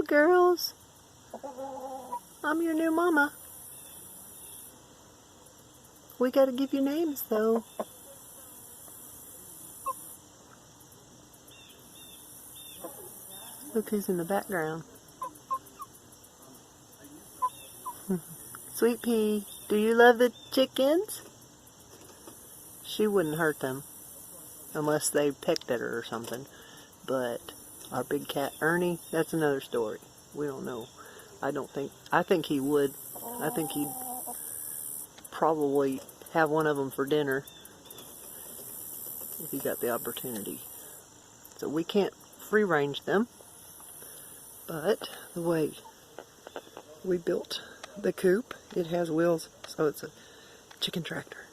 girls. I'm your new mama. We gotta give you names, though. Look who's in the background. Sweet Pea, do you love the chickens? She wouldn't hurt them unless they pecked at her or something. But our big cat Ernie, that's another story. We don't know. I think he would. I think he'd probably have one of them for dinner if he got the opportunity. So we can't free range them. But the way we built the coop, it has wheels, so it's a chicken tractor.